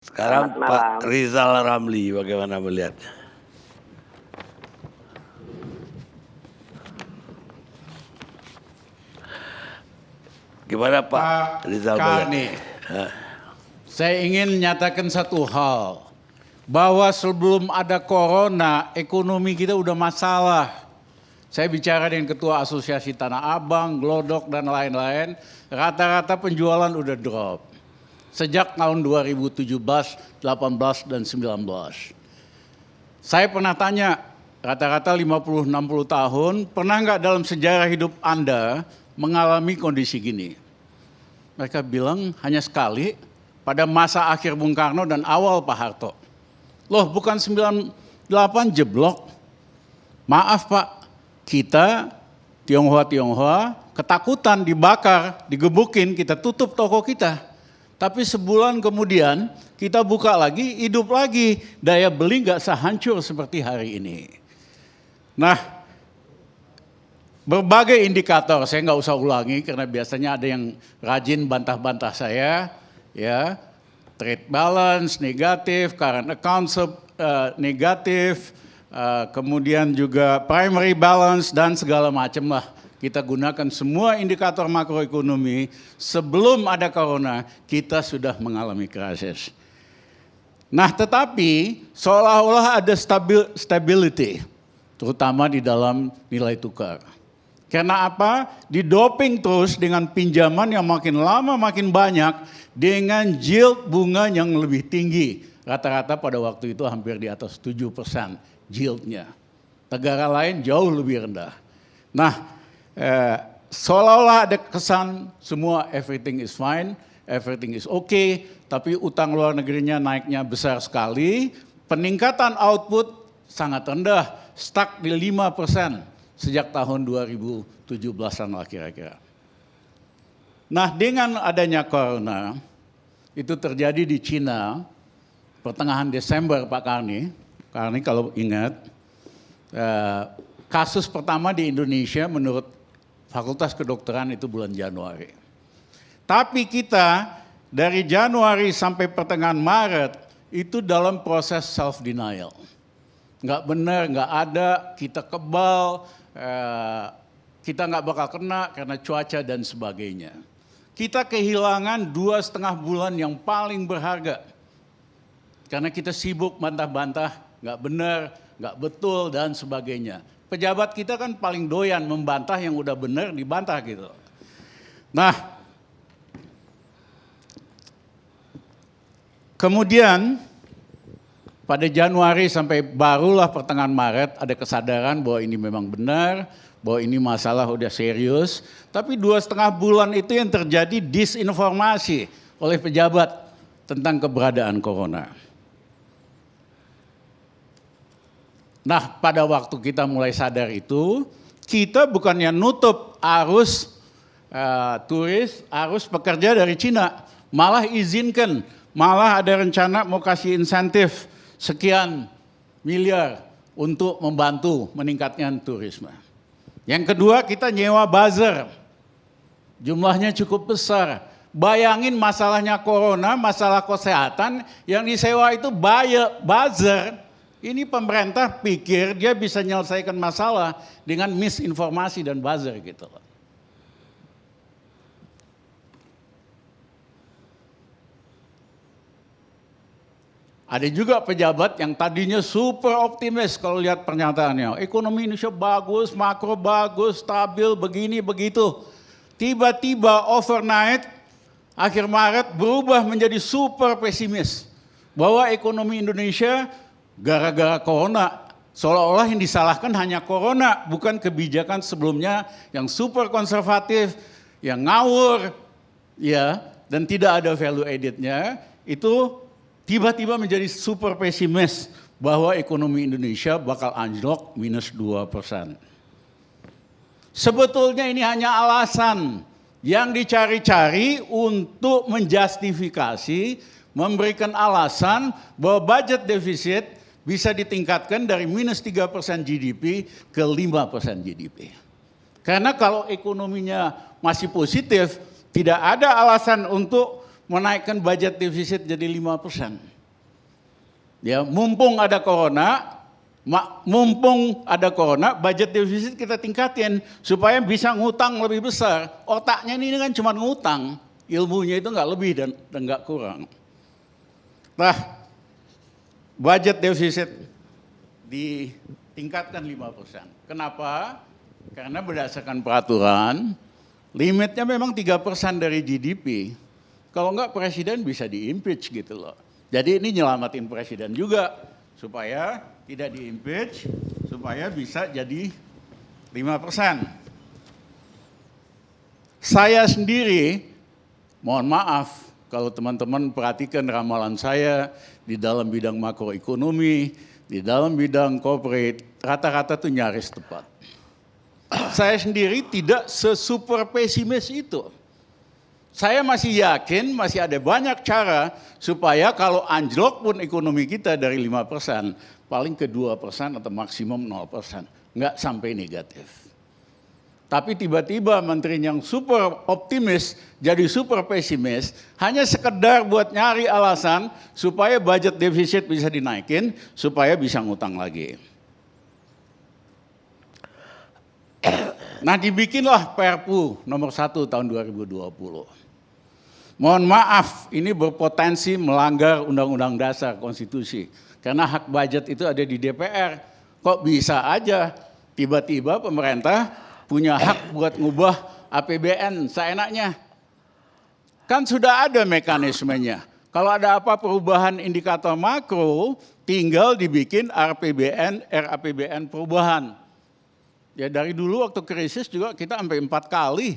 Sekarang Selamat malam. Pak Rizal Ramli bagaimana melihatnya? Gimana Pak Rizal Kani, saya ingin menyatakan satu hal, bahwa sebelum ada corona, ekonomi kita udah masalah. Saya bicara dengan Ketua Asosiasi Tanah Abang, Glodok, dan lain-lain, rata-rata penjualan udah drop. Sejak tahun 2017, 18, dan 19. Saya pernah tanya, rata-rata 50-60 tahun, pernah nggak dalam sejarah hidup Anda mengalami kondisi gini? Mereka bilang hanya sekali, pada masa akhir Bung Karno dan awal Pak Harto. Loh, bukan 98 jeblok. Maaf Pak, kita Tionghoa ketakutan dibakar, digebukin, kita tutup toko kita. Tapi sebulan kemudian kita buka lagi, hidup lagi. Daya beli nggak sehancur seperti hari ini. Nah, berbagai indikator, saya nggak usah ulangi karena biasanya ada yang rajin bantah-bantah saya. Ya, trade balance negatif, current account negatif, kemudian juga primary balance dan segala macam lah. Kita gunakan semua indikator makroekonomi sebelum ada corona, kita sudah mengalami krisis. Nah, tetapi seolah-olah ada stability, terutama di dalam nilai tukar. Karena apa? Didoping terus dengan pinjaman yang makin lama makin banyak dengan yield bunga yang lebih tinggi. Rata-rata pada waktu itu hampir di atas 7% yieldnya. Negara lain jauh lebih rendah. Nah, seolah-olah ada kesan semua everything is fine, everything is okay, tapi utang luar negerinya naiknya besar sekali, peningkatan output sangat rendah, stuck di 5% sejak tahun 2017-an lah kira-kira. Nah, dengan adanya corona, itu terjadi di Cina, pertengahan Desember Pak Karni kalau ingat, kasus pertama di Indonesia menurut Fakultas Kedokteran itu bulan Januari. Tapi kita dari Januari sampai pertengahan Maret itu dalam proses self-denial. Nggak benar, nggak ada, kita kebal, kita nggak bakal kena karena cuaca dan sebagainya. Kita kehilangan 2,5 bulan yang paling berharga. Karena kita sibuk bantah-bantah, nggak benar, nggak betul dan sebagainya. Pejabat kita kan paling doyan membantah yang udah benar dibantah gitu. Nah, kemudian pada Januari sampai barulah pertengahan Maret ada kesadaran bahwa ini memang benar, bahwa ini masalah udah serius. Tapi 2,5 bulan itu yang terjadi disinformasi oleh pejabat tentang keberadaan corona. Nah, pada waktu kita mulai sadar itu, kita bukannya nutup arus turis, arus pekerja dari Cina, malah izinkan, malah ada rencana mau kasih insentif sekian miliar untuk membantu meningkatnya turisme. Yang kedua, kita nyewa buzzer, jumlahnya cukup besar. Bayangin masalahnya corona, masalah kesehatan, yang disewa itu buzzer. Ini pemerintah pikir dia bisa menyelesaikan masalah dengan misinformasi dan buzzer gitu. Ada juga pejabat yang tadinya super optimis kalau lihat pernyataannya. Ekonomi Indonesia bagus, makro bagus, stabil, begini, begitu. Tiba-tiba overnight, akhir Maret berubah menjadi super pesimis. Bahwa ekonomi Indonesia gara-gara corona, seolah-olah yang disalahkan hanya corona, bukan kebijakan sebelumnya yang super konservatif, yang ngawur, ya, dan tidak ada value added-nya, itu tiba-tiba menjadi super pesimis bahwa ekonomi Indonesia bakal anjlok minus 2%. Sebetulnya ini hanya alasan yang dicari-cari untuk menjustifikasi, memberikan alasan bahwa budget defisit bisa ditingkatkan dari minus 3% GDP ke 5% GDP. Karena kalau ekonominya masih positif, tidak ada alasan untuk menaikkan budget defisit jadi 5%. Ya, mumpung ada corona, budget defisit kita tingkatin supaya bisa ngutang lebih besar. Otaknya ini kan cuma ngutang, ilmunya itu nggak lebih dan nggak kurang. Nah, budget defisit ditingkatkan 5%. Kenapa? Karena berdasarkan peraturan, limitnya memang 3% dari GDP. Kalau enggak presiden bisa di-impeach gitu loh. Jadi ini nyelamatin presiden juga supaya tidak di-impeach, supaya bisa jadi 5%. Saya sendiri, mohon maaf kalau teman-teman perhatikan ramalan saya di dalam bidang makroekonomi, di dalam bidang corporate, rata-rata tuh nyaris tepat. Saya sendiri tidak sesuper pesimis itu. Saya masih yakin masih ada banyak cara supaya kalau anjlok pun ekonomi kita dari 5%, paling ke 2% atau maksimum 0%. Nggak sampai negatif. Tapi tiba-tiba menteri yang super optimis jadi super pesimis, hanya sekedar buat nyari alasan supaya budget defisit bisa dinaikin, supaya bisa ngutang lagi. Nah, dibikinlah Perpu nomor 1 tahun 2020. Mohon maaf, ini berpotensi melanggar Undang-Undang Dasar Konstitusi. Karena hak budget itu ada di DPR. Kok bisa aja tiba-tiba pemerintah punya hak buat ngubah APBN seenaknya? Kan sudah ada mekanismenya. Kalau ada apa perubahan indikator makro, tinggal dibikin RAPBN perubahan. Ya dari dulu waktu krisis juga kita sampai 4 kali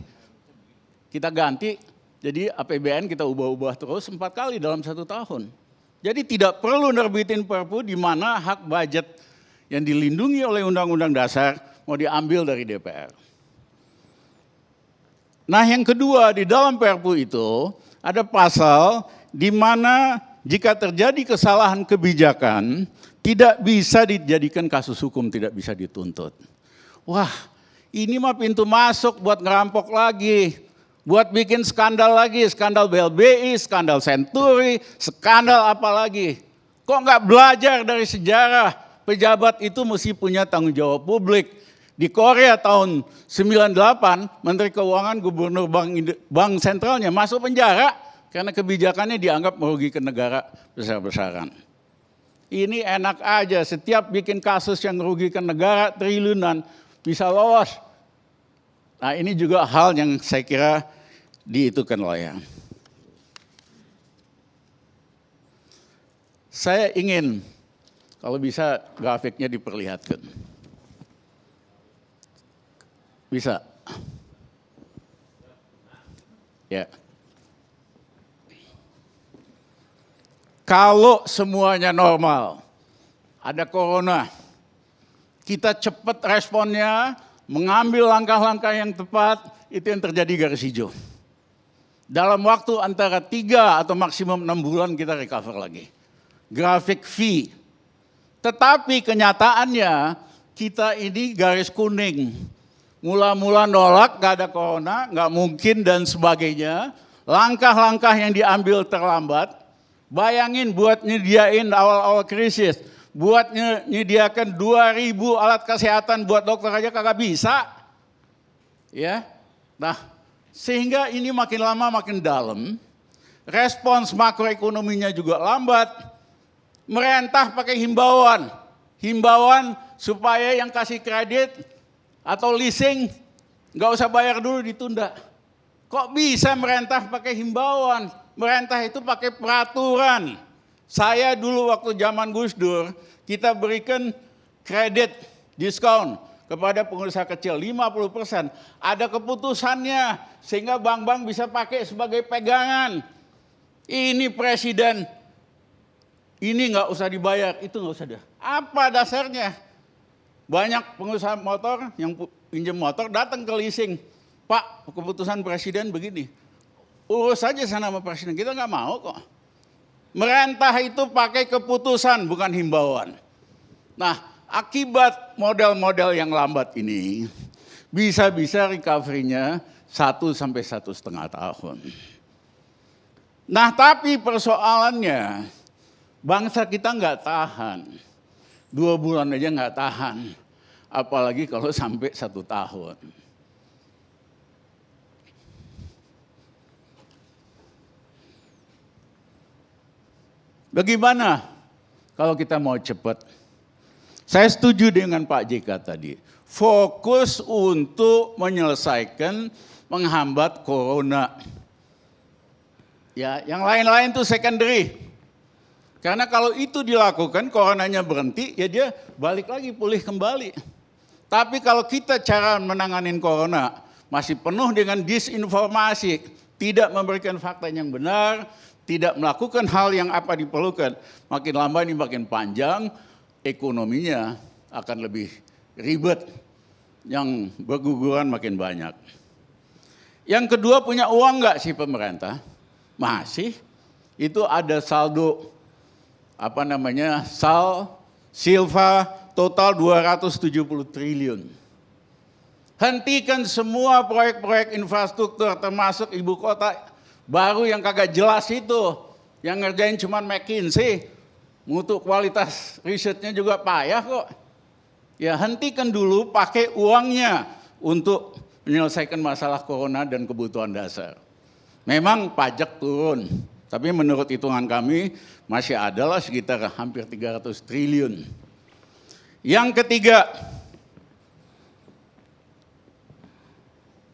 kita ganti. Jadi APBN kita ubah-ubah terus 4 kali dalam 1 tahun. Jadi tidak perlu nerbitin Perpu di mana hak budget yang dilindungi oleh Undang-Undang Dasar mau diambil dari DPR. Nah yang kedua di dalam Perpu itu ada pasal di mana jika terjadi kesalahan kebijakan tidak bisa dijadikan kasus hukum, tidak bisa dituntut. Wah ini mah pintu masuk buat ngerampok lagi. Buat bikin skandal lagi, skandal BLBI, skandal Senturi, skandal apa lagi. Kok nggak belajar dari sejarah? Pejabat itu mesti punya tanggung jawab publik. Di Korea tahun 98, Menteri Keuangan Gubernur Bank Sentralnya masuk penjara karena kebijakannya dianggap merugikan negara besar-besaran. Ini enak aja, setiap bikin kasus yang merugikan negara triliunan bisa lolos. Nah ini juga hal yang saya kira diitukan layak. Saya ingin kalau bisa grafiknya diperlihatkan. Bisa? Ya. Kalau semuanya normal, ada corona, kita cepat responnya, mengambil langkah-langkah yang tepat, itu yang terjadi garis hijau. Dalam waktu antara 3 atau maksimum 6 bulan kita recover lagi. Grafik V. Tetapi kenyataannya kita ini garis kuning. Mula-mula nolak, gak ada corona, gak mungkin dan sebagainya. Langkah-langkah yang diambil terlambat. Bayangin buat nyediain awal-awal krisis. Buat menyediakan 2.000 alat kesehatan buat dokter aja kagak bisa. Ya. Nah, sehingga ini makin lama makin dalam. Respons makroekonominya juga lambat. Merentah pakai himbauan. Himbauan supaya yang kasih kredit atau leasing nggak usah bayar dulu, ditunda. Kok bisa merentah pakai himbauan? Merentah itu pakai peraturan. Saya dulu waktu zaman Gus Dur, kita berikan kredit diskon kepada pengusaha kecil 50%. Ada keputusannya sehingga bank-bank bisa pakai sebagai pegangan. Ini presiden, ini nggak usah dibayar, itu nggak usah. Apa dasarnya? Banyak pengusaha motor yang pinjam motor datang ke leasing. Pak, keputusan presiden begini. Urus saja sana sama presiden, kita nggak mau kok. Merentah itu pakai keputusan, bukan himbauan. Nah, akibat model-model yang lambat ini, bisa-bisa recovery-nya 1 sampai 1,5 tahun. Nah, tapi persoalannya, Bangsa kita nggak tahan. 2 bulan aja nggak tahan. Apalagi kalau sampai 1 tahun. Bagaimana kalau kita mau cepat? Saya setuju dengan Pak JK tadi. Fokus untuk menyelesaikan menghambat corona. Ya, yang lain-lain itu secondary. Karena kalau itu dilakukan, coronanya berhenti, ya dia balik lagi, pulih kembali. Tapi kalau kita cara menanganin corona masih penuh dengan disinformasi, tidak memberikan fakta yang benar, tidak melakukan hal yang apa diperlukan, makin lama ini makin panjang, ekonominya akan lebih ribet, yang berguguran makin banyak. Yang kedua, punya uang nggak sih pemerintah? Masih. Itu ada saldo, silva total 270 triliun. Hentikan semua proyek-proyek infrastruktur termasuk ibu kota baru yang kagak jelas itu, yang ngerjain cuma McKinsey, mutu kualitas risetnya juga payah kok. Ya hentikan dulu, pakai uangnya untuk menyelesaikan masalah corona dan kebutuhan dasar. Memang pajak turun, tapi menurut hitungan kami masih adalah sekitar hampir 300 triliun. Yang ketiga,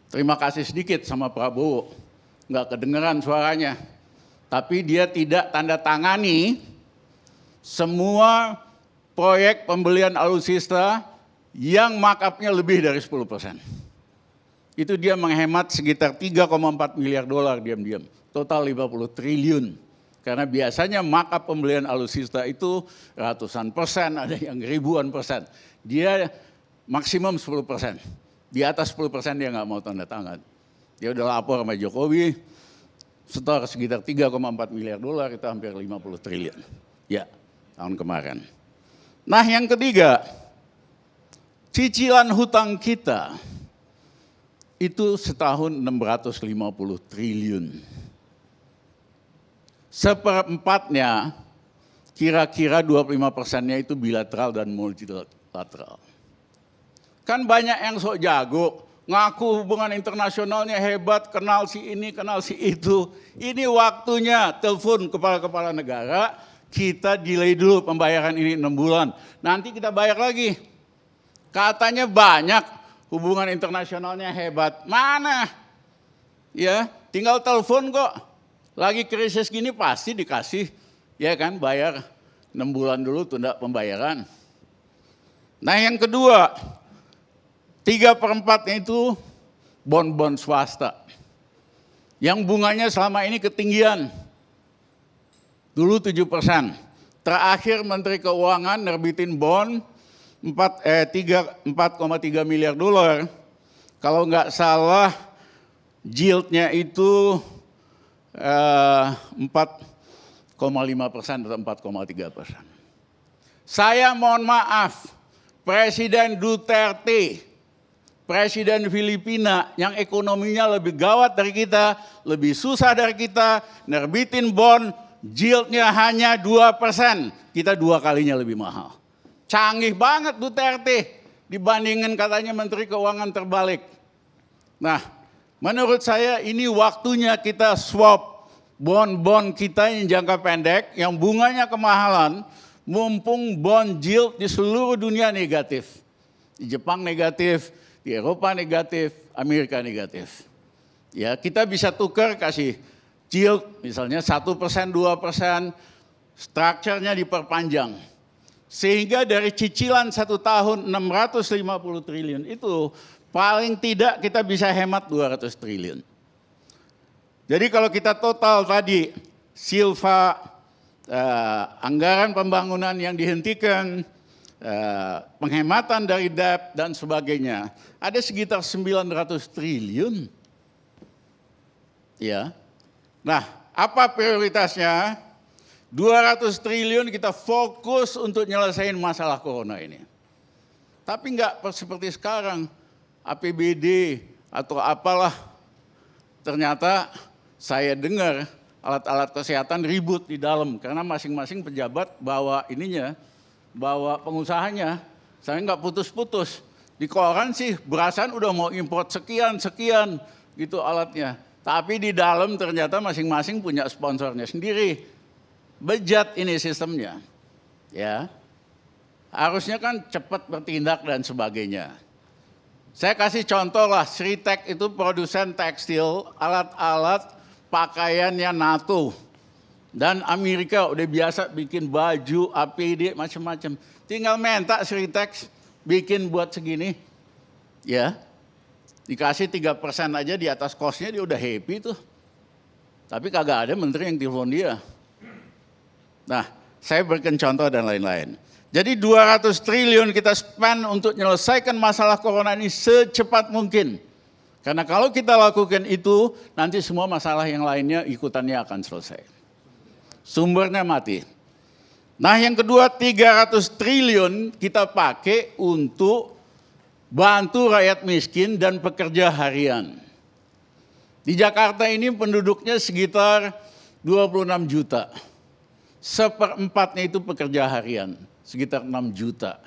terima kasih sedikit sama Prabowo. Nggak kedengeran suaranya, tapi dia tidak tanda tangani semua proyek pembelian alutsista yang markupnya lebih dari 10%. Itu dia menghemat sekitar 3,4 miliar dolar diam-diam, total 50 triliun. Karena biasanya markup pembelian alutsista itu ratusan persen, ada yang ribuan persen. Dia maksimum 10%, di atas 10% dia nggak mau tanda tangan. Dia udah lapor sama Jokowi, setor sekitar 3,4 miliar dolar, itu hampir 50 triliun. Ya, tahun kemarin. Nah yang ketiga, cicilan hutang kita itu setahun 650 triliun. Seperempatnya, kira-kira 25%-nya itu bilateral dan multilateral. Kan banyak yang sok jago, ngaku hubungan internasionalnya hebat, kenal si ini, kenal si itu. Ini waktunya telepon kepala-kepala negara, kita delay dulu pembayaran ini 6 bulan. Nanti kita bayar lagi. Katanya banyak, hubungan internasionalnya hebat. Mana? Ya, tinggal telepon kok. Lagi krisis gini pasti dikasih, ya kan, bayar 6 bulan dulu tunda pembayaran. Nah yang kedua, 3/4-nya itu bond-bond swasta. Yang bunganya selama ini ketinggian. Dulu 7%. Terakhir Menteri Keuangan nerbitin bond 4,3 miliar dolar. Kalau nggak salah yieldnya itu 4,5% atau 4,3%. Saya mohon maaf, Presiden Duterte, Presiden Filipina yang ekonominya lebih gawat dari kita, lebih susah dari kita, nerbitin bond, yieldnya hanya 2%. Kita 2 kalinya lebih mahal. Canggih banget Duterte dibandingin katanya Menteri Keuangan terbalik. Nah, menurut saya ini waktunya kita swap bond-bond kita yang jangka pendek, yang bunganya kemahalan, mumpung bond yield di seluruh dunia negatif. Di Jepang negatif, di Eropa negatif, Amerika negatif. Ya, kita bisa tukar kasih yield misalnya 1%, 2%, strukturnya diperpanjang. Sehingga dari cicilan 1 tahun 650 triliun itu paling tidak kita bisa hemat 200 triliun. Jadi kalau kita total tadi silva, anggaran pembangunan yang dihentikan, penghematan dari debt dan sebagainya, ada sekitar 900 triliun. Ya. Nah, apa prioritasnya? 200 triliun kita fokus untuk nyelesain masalah corona ini. Tapi enggak seperti sekarang, APBD atau apalah. Ternyata saya dengar alat-alat kesehatan ribut di dalam karena masing-masing pejabat bawa ininya, bawa pengusahanya. Saya nggak putus-putus. Di koran sih berasan udah mau import sekian gitu alatnya. Tapi di dalam ternyata masing-masing punya sponsornya sendiri. Bejat ini sistemnya. Ya. Harusnya kan cepat bertindak dan sebagainya. Saya kasih contoh lah, Sritek itu produsen tekstil, alat-alat pakaiannya NATO. Dan Amerika udah biasa bikin baju, APD, macam-macam. Tinggal minta Sritek bikin buat segini. Ya, dikasih 3% aja di atas kosnya dia udah happy tuh. Tapi kagak ada menteri yang telepon dia. Nah, saya berikan contoh dan lain-lain. Jadi 200 triliun kita spend untuk menyelesaikan masalah corona ini secepat mungkin. Karena kalau kita lakukan itu, nanti semua masalah yang lainnya ikutannya akan selesai. Sumbernya mati. Nah yang kedua 300 triliun kita pakai untuk bantu rakyat miskin dan pekerja harian. Di Jakarta ini penduduknya sekitar 26 juta. Seperempatnya itu pekerja harian. Sekitar 6 juta.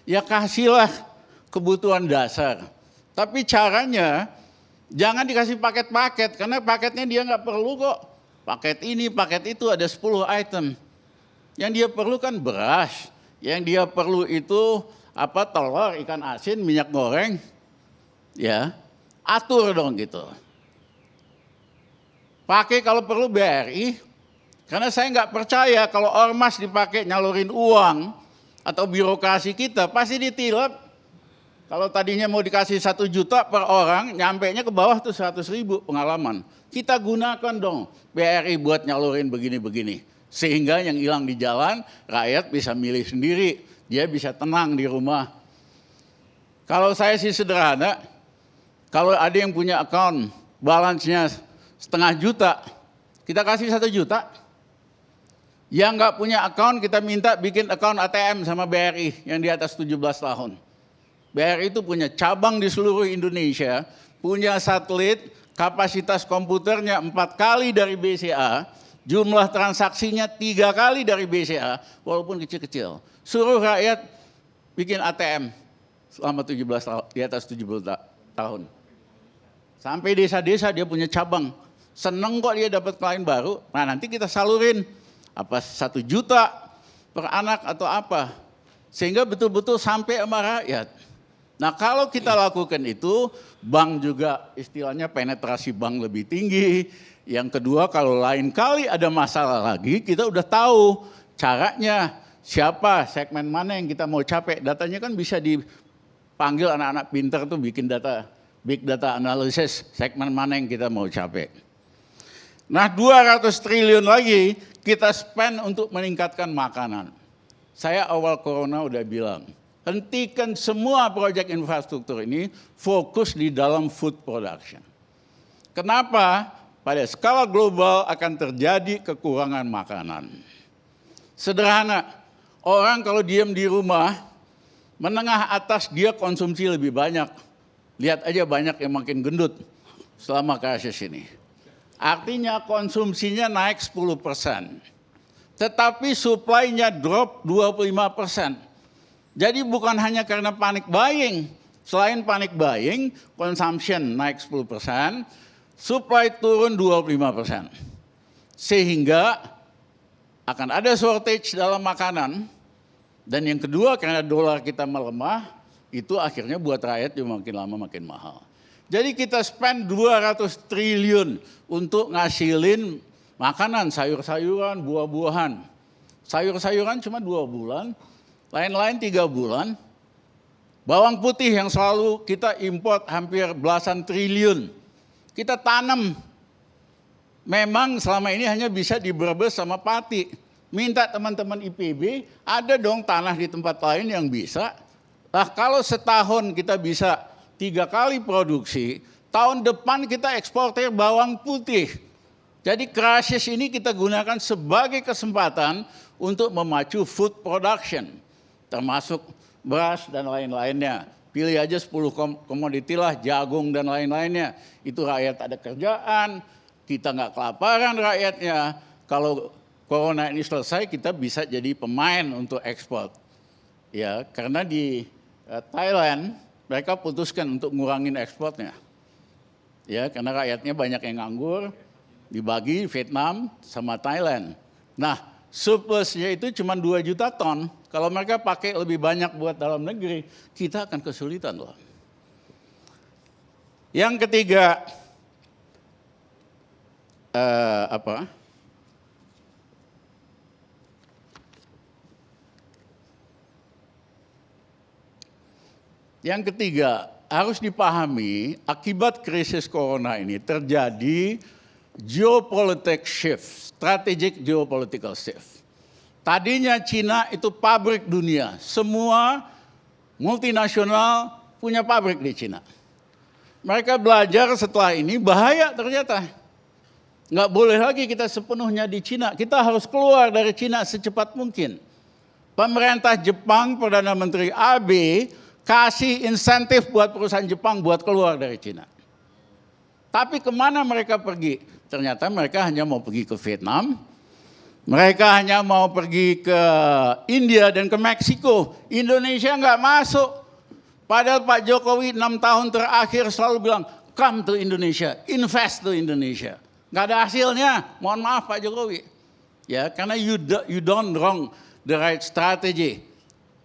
Ya kasihlah kebutuhan dasar. Tapi caranya jangan dikasih paket-paket karena paketnya dia nggak perlu kok. Paket ini, paket itu ada 10 item. Yang dia perlu kan beras. Yang dia perlu itu telur, ikan asin, minyak goreng. Ya, atur dong gitu. Pakai kalau perlu BRI. Karena saya nggak percaya kalau ormas dipakai nyalurin uang atau birokrasi kita pasti ditilap. Kalau tadinya mau dikasih 1 juta per orang, nyampenya ke bawah tuh 100.000 pengalaman. Kita gunakan dong BRI buat nyalurin begini-begini. Sehingga yang hilang di jalan, rakyat bisa milih sendiri. Dia bisa tenang di rumah. Kalau saya sih sederhana, kalau ada yang punya account, balance-nya 0,5 juta, kita kasih 1 juta. Yang nggak punya account kita minta bikin account ATM sama BRI yang di atas 17 tahun. BRI itu punya cabang di seluruh Indonesia, punya satelit, kapasitas komputernya 4 kali dari BCA, jumlah transaksinya 3 kali dari BCA, walaupun kecil-kecil. Suruh rakyat bikin ATM selama 17 tahun, di atas 70 tahun. Sampai desa-desa dia punya cabang. Seneng kok dia dapat klien baru, nah nanti kita salurin. Apa 1 juta per anak atau apa. Sehingga betul-betul sampai sama rakyat. Nah kalau kita lakukan itu, bank juga istilahnya penetrasi bank lebih tinggi. Yang kedua kalau lain kali ada masalah lagi, kita udah tahu caranya. Siapa, segmen mana yang kita mau capai. Datanya kan bisa dipanggil anak-anak pintar tuh bikin data, big data analysis, segmen mana yang kita mau capai. Nah 200 triliun lagi kita spend untuk meningkatkan makanan. Saya awal corona udah bilang, hentikan semua proyek infrastruktur ini, fokus di dalam food production. Kenapa? Pada skala global akan terjadi kekurangan makanan. Sederhana, orang kalau diam di rumah, menengah atas dia konsumsi lebih banyak. Lihat aja banyak yang makin gendut selama krisis ini. Artinya konsumsinya naik 10%. Tetapi supply-nya drop 25%. Jadi bukan hanya karena panic buying. Selain panic buying, consumption naik 10%, supply turun 25%. Sehingga akan ada shortage dalam makanan. Dan yang kedua karena dolar kita melemah, itu akhirnya buat rakyat juga makin lama makin mahal. Jadi kita spend 200 triliun untuk ngasilin makanan, sayur-sayuran, buah-buahan. Sayur-sayuran cuma 2 bulan, lain-lain 3 bulan. Bawang putih yang selalu kita import hampir belasan triliun. Kita tanam. Memang selama ini hanya bisa di Brebes sama Pati. Minta teman-teman IPB, ada dong tanah di tempat lain yang bisa. Nah kalau setahun kita bisa 3 kali produksi, tahun depan kita eksportir bawang putih. Jadi krisis ini kita gunakan sebagai kesempatan untuk memacu food production, termasuk beras dan lain-lainnya. Pilih aja 10 komoditi lah, jagung dan lain-lainnya. Itu rakyat ada kerjaan, kita nggak kelaparan rakyatnya. Kalau corona ini selesai, kita bisa jadi pemain untuk ekspor. Ya, karena di Thailand mereka putuskan untuk ngurangin ekspornya. Ya, karena rakyatnya banyak yang nganggur, dibagi Vietnam sama Thailand. Nah, surplusnya itu cuma 2 juta ton. Kalau mereka pakai lebih banyak buat dalam negeri, kita akan kesulitan loh. Yang ketiga, Yang ketiga, harus dipahami akibat krisis corona ini terjadi geopolitical shift, strategic geopolitical shift. Tadinya Cina itu pabrik dunia, semua multinasional punya pabrik di Cina. Mereka belajar setelah ini bahaya ternyata. Nggak boleh lagi kita sepenuhnya di Cina, kita harus keluar dari Cina secepat mungkin. Pemerintah Jepang, Perdana Menteri Abe, kasih insentif buat perusahaan Jepang buat keluar dari Cina. Tapi kemana mereka pergi? Ternyata mereka hanya mau pergi ke Vietnam, mereka hanya mau pergi ke India dan ke Meksiko. Indonesia nggak masuk. Padahal Pak Jokowi 6 tahun terakhir selalu bilang, come to Indonesia, invest to Indonesia. Nggak ada hasilnya, mohon maaf Pak Jokowi. Ya, karena you don't wrong the right strategy.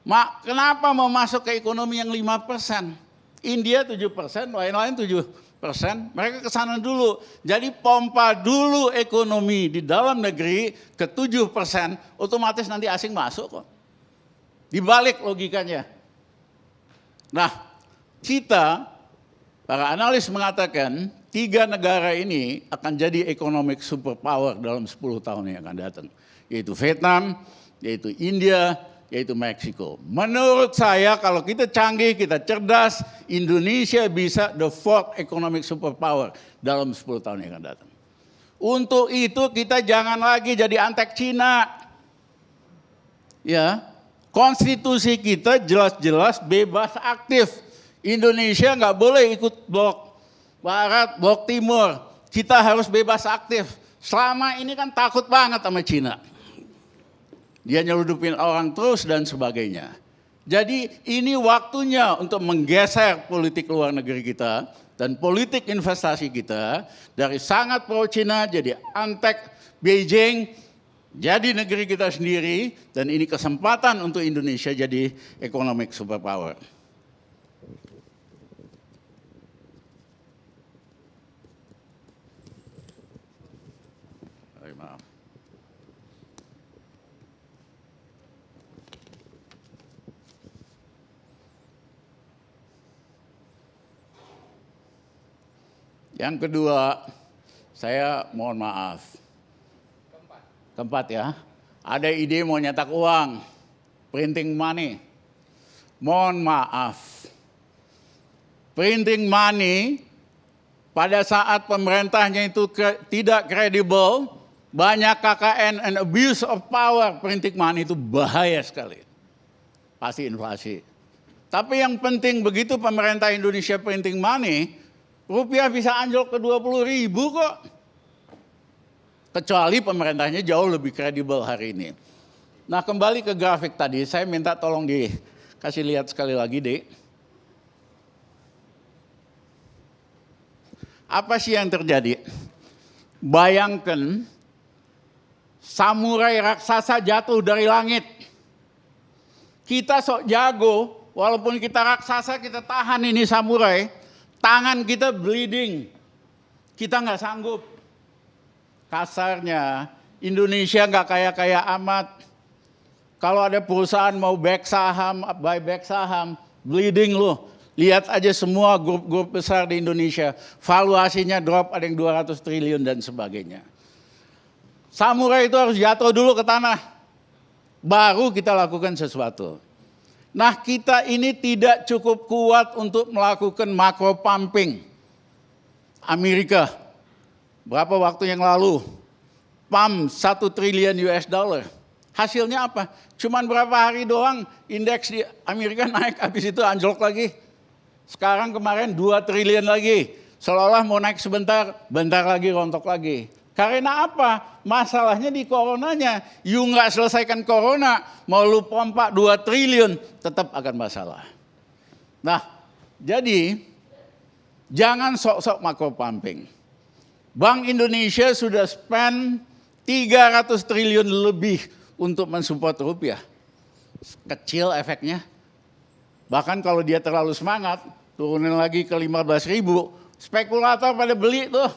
Mak, kenapa mau masuk ke ekonomi yang 5%? India 7%, lain-lain 7%. Mereka ke sana dulu. Jadi pompa dulu ekonomi di dalam negeri ke 7%, otomatis nanti asing masuk kok. Dibalik logikanya. Nah, kita, para analis mengatakan, 3 negara ini akan jadi economic superpower dalam 10 tahun yang akan datang. Yaitu Vietnam, yaitu India, yaitu Meksiko. Menurut saya kalau kita canggih, kita cerdas, Indonesia bisa the 4th economic superpower dalam 10 tahun yang akan datang. Untuk itu kita jangan lagi jadi antek Cina. Ya, konstitusi kita jelas-jelas bebas aktif. Indonesia nggak boleh ikut blok barat, blok timur. Kita harus bebas aktif. Selama ini kan takut banget sama Cina. Dia nyeludupin orang terus dan sebagainya. Jadi ini waktunya untuk menggeser politik luar negeri kita dan politik investasi kita dari sangat pro Cina jadi antek Beijing, jadi negeri kita sendiri, dan ini kesempatan untuk Indonesia jadi economic superpower. Maaf. Yang kedua, saya mohon maaf. Keempat ya, ada ide mau nyetak uang, printing money. Mohon maaf. Printing money pada saat pemerintahnya itu tidak kredibel, banyak KKN and abuse of power, printing money itu bahaya sekali. Pasti inflasi. Tapi yang penting begitu pemerintah Indonesia printing money, rupiah bisa anjlok ke 20.000 kok. Kecuali pemerintahnya jauh lebih kredibel hari ini. Nah, kembali ke grafik tadi, saya minta tolong dikasih lihat sekali lagi, Dek. Apa sih yang terjadi? Bayangkan samurai raksasa jatuh dari langit. Kita sok jago, walaupun kita raksasa, kita tahan ini samurai. Tangan kita bleeding, kita nggak sanggup. Kasarnya, Indonesia nggak kaya-kaya amat. Kalau ada perusahaan mau buyback saham, bleeding loh. Lihat aja semua grup-grup besar di Indonesia, valuasinya drop, ada yang 200 triliun dan sebagainya. Samurai itu harus jatuh dulu ke tanah, baru kita lakukan sesuatu. Nah, kita ini tidak cukup kuat untuk melakukan macro pumping. Amerika, berapa waktu yang lalu, pump 1 triliun US dollar. Hasilnya apa? Cuman berapa hari doang indeks di Amerika naik, habis itu anjlok lagi. Sekarang kemarin 2 triliun lagi. Seolah-olah mau naik sebentar, bentar lagi rontok lagi. Karena apa? Masalahnya di coronanya. You nggak selesaikan corona, mau lu pompa 2 triliun, tetap akan masalah. Nah, jadi jangan sok-sok makro pumping. Bank Indonesia sudah spend 300 triliun lebih untuk mensupport rupiah. Kecil efeknya. Bahkan kalau dia terlalu semangat, turunin lagi ke 15.000, spekulator pada beli tuh.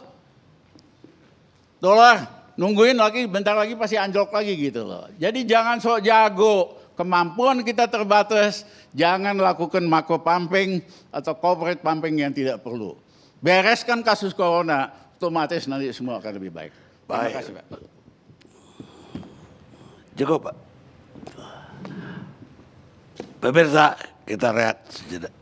Dolar, nungguin lagi, bentar lagi pasti anjlok lagi gitu loh. Jadi jangan sok jago, kemampuan kita terbatas, jangan lakukan macro pumping atau corporate pumping yang tidak perlu. Bereskan kasus corona, otomatis nanti semua akan lebih baik. Terima kasih, Pak. Cukup, Pak. Pemirsa, kita rehat sejenak.